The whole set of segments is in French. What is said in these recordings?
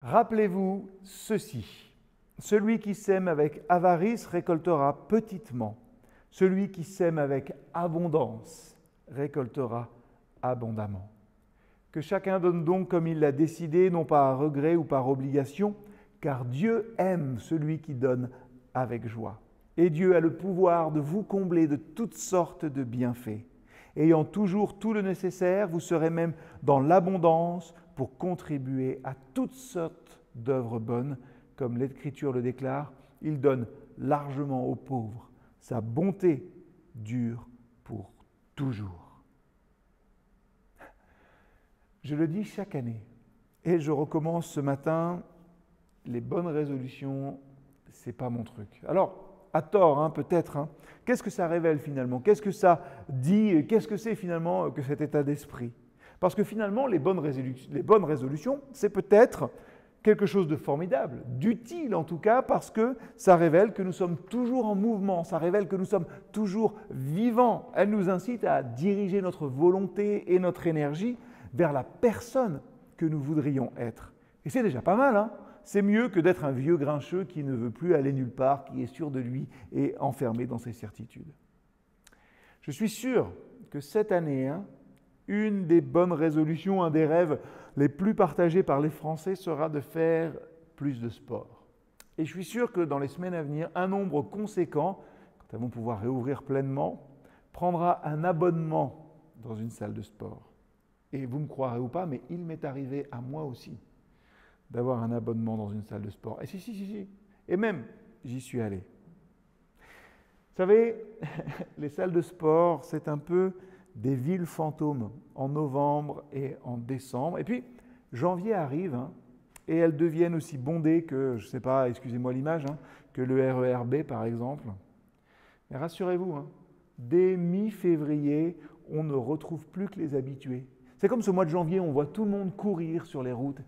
Rappelez-vous ceci, celui qui sème avec avarice récoltera petitement, celui qui sème avec abondance récoltera abondamment. Que chacun donne donc comme il l'a décidé, non pas à regret ou par obligation, car Dieu aime celui qui donne avec joie. Et Dieu a le pouvoir de vous combler de toutes sortes de bienfaits. Ayant toujours tout le nécessaire, vous serez même dans l'abondance pour contribuer à toutes sortes d'œuvres bonnes. Comme l'Écriture le déclare, il donne largement aux pauvres. Sa bonté dure pour toujours. Je le dis chaque année et je recommence ce matin, les bonnes résolutions, c'est pas mon truc. Alors, à tort peut-être, qu'est-ce que ça révèle finalement? Qu'est-ce que ça dit? Qu'est-ce que c'est finalement que cet état d'esprit? Parce que finalement, les bonnes résolutions, c'est peut-être quelque chose de formidable, d'utile en tout cas, parce que ça révèle que nous sommes toujours en mouvement, ça révèle que nous sommes toujours vivants. Elle nous incite à diriger notre volonté et notre énergie vers la personne que nous voudrions être. Et c'est déjà pas mal, C'est mieux que d'être un vieux grincheux qui ne veut plus aller nulle part, qui est sûr de lui et enfermé dans ses certitudes. Je suis sûr que cette année, une des bonnes résolutions, un des rêves les plus partagés par les Français sera de faire plus de sport. Et je suis sûr que dans les semaines à venir, un nombre conséquent, quand elles vont pouvoir réouvrir pleinement, prendra un abonnement dans une salle de sport. Et vous me croirez ou pas, mais il m'est arrivé à moi aussi d'avoir un abonnement dans une salle de sport. Et si. Et même, j'y suis allé. Vous savez, les salles de sport, c'est un peu des villes fantômes en novembre et en décembre. Et puis, janvier arrive et elles deviennent aussi bondées que, je ne sais pas, excusez-moi l'image, que le RER B par exemple. Mais rassurez-vous, dès mi-février, on ne retrouve plus que les habitués. C'est comme ce mois de janvier, on voit tout le monde courir sur les routes.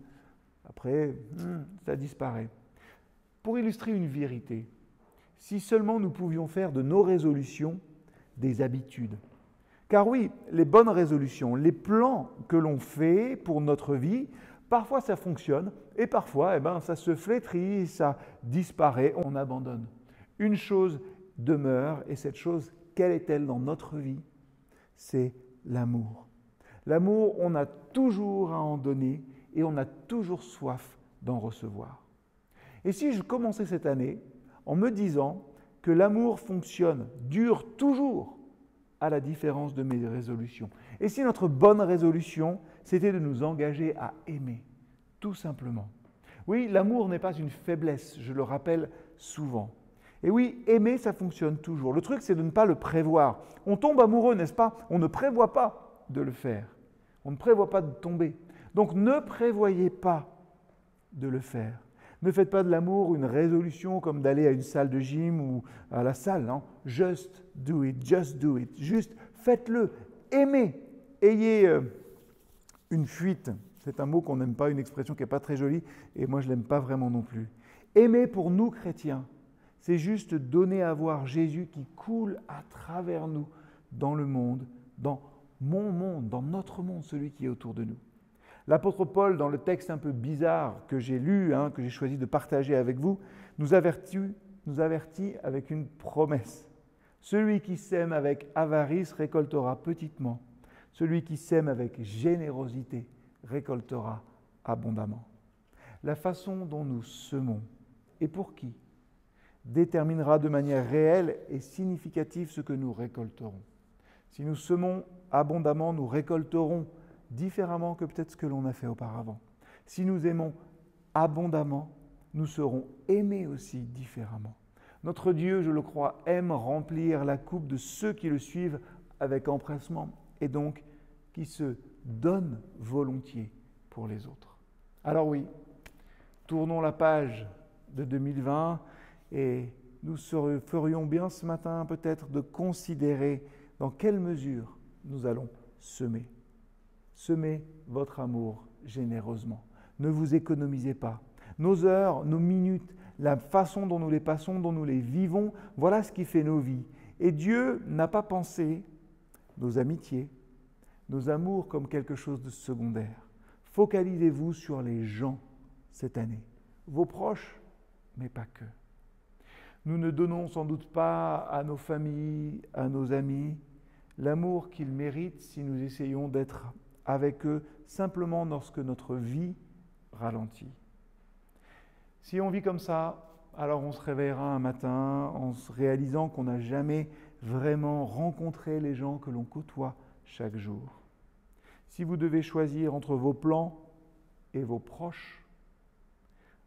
Après, ça disparaît. Pour illustrer une vérité, si seulement nous pouvions faire de nos résolutions des habitudes. Car oui, les bonnes résolutions, les plans que l'on fait pour notre vie, parfois ça fonctionne et parfois ça se flétrit, ça disparaît, on abandonne. Une chose demeure et cette chose, quelle est-elle dans notre vie? C'est l'amour. L'amour, on a toujours à en donner et on a toujours soif d'en recevoir. Et si je commençais cette année en me disant que l'amour fonctionne, dure toujours, à la différence de mes résolutions. Et si notre bonne résolution, c'était de nous engager à aimer, tout simplement. Oui, l'amour n'est pas une faiblesse, je le rappelle souvent. Et oui, aimer, ça fonctionne toujours. Le truc, c'est de ne pas le prévoir. On tombe amoureux, n'est-ce pas? On ne prévoit pas de le faire. On ne prévoit pas de tomber. Donc ne prévoyez pas de le faire. Ne faites pas de l'amour une résolution comme d'aller à une salle de gym ou à la salle. Non. Just do it. Juste faites-le. Aimez. Ayez une fuite. C'est un mot qu'on n'aime pas, une expression qui n'est pas très jolie et moi je ne l'aime pas vraiment non plus. Aimer pour nous chrétiens, c'est juste donner à voir Jésus qui coule à travers nous dans le monde, dans mon monde, dans notre monde, celui qui est autour de nous. L'apôtre Paul, dans le texte un peu bizarre que j'ai lu, que j'ai choisi de partager avec vous, nous avertit avec une promesse. Celui qui sème avec avarice récoltera petitement. Celui qui sème avec générosité récoltera abondamment. La façon dont nous semons et pour qui déterminera de manière réelle et significative ce que nous récolterons. Si nous semons abondamment, nous récolterons différemment que peut-être ce que l'on a fait auparavant. Si nous aimons abondamment, nous serons aimés aussi différemment. Notre Dieu, je le crois, aime remplir la coupe de ceux qui le suivent avec empressement et donc qui se donnent volontiers pour les autres. Alors oui, tournons la page de 2020 et nous ferions bien ce matin peut-être de considérer dans quelle mesure nous allons semer. Semez votre amour généreusement. Ne vous économisez pas. Nos heures, nos minutes, la façon dont nous les passons, dont nous les vivons, voilà ce qui fait nos vies. Et Dieu n'a pas pensé nos amitiés, nos amours comme quelque chose de secondaire. Focalisez-vous sur les gens. cette année. Vos proches, mais pas que. Nous ne donnons sans doute pas à nos familles, à nos amis, l'amour qu'ils méritent si nous essayons d'être avec eux simplement lorsque notre vie ralentit. Si on vit comme ça, alors on se réveillera un matin en se réalisant qu'on n'a jamais vraiment rencontré les gens que l'on côtoie chaque jour. Si vous devez choisir entre vos plans et vos proches,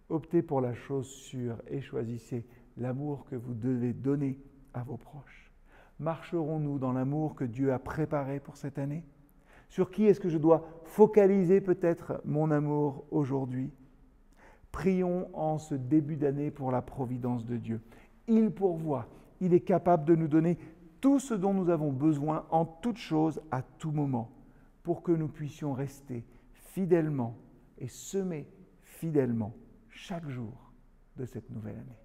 optez pour la chose sûre et choisissez l'amour que vous devez donner à vos proches. Marcherons-nous dans l'amour que Dieu a préparé pour cette année? Sur qui est-ce que je dois focaliser peut-être mon amour aujourd'hui? Prions en ce début d'année pour la providence de Dieu. Il pourvoit, il est capable de nous donner tout ce dont nous avons besoin en toutes choses à tout moment pour que nous puissions rester fidèlement et semer fidèlement chaque jour de cette nouvelle année.